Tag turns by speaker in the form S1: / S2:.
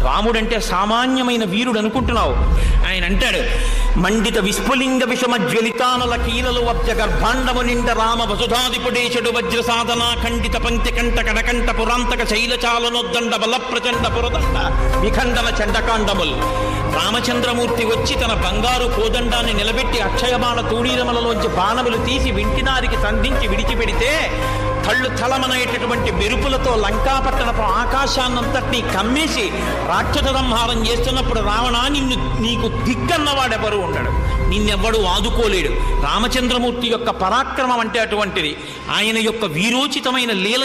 S1: రాముడంటే సామాన్యమైన వీరుడు అనుకుంటున్నావు. ఆయన అంటాడు, మండిత విస్ఫులింగ విషమ జ్వలితానల కీలలు వబ్జ గర్భాండము నిండ రామ వసుధాదిపుడేశుడు వజ్ర సాధన ఖండిత పంక్తి కంట కడకంట పురాంతక శైలచాలనొద్దండ బల ప్రచండ పురదండ విఖండన చండకాండముల్. రామచంద్రమూర్తి వచ్చి తన బంగారు కోదండాన్ని నిలబెట్టి అక్షయబాణ తూణీరమలలోంచి బాణములు తీసి వింటినారికి సంధించి విడిచిపెడితే కళ్ళు తలమనేటటువంటి మెరుపులతో లంకాపట్టణపు ఆకాశాన్నంతటినీ కమ్మేసి రాక్షస సంహారం చేస్తున్నప్పుడు రావణ నీకు దిక్కన్నవాడెవరు ఉండడు, నిన్నెవ్వడు ఆదుకోలేడు. రామచంద్రమూర్తి యొక్క పరాక్రమం అంటే అటువంటిది. ఆయన యొక్క వీరోచితమైన లీల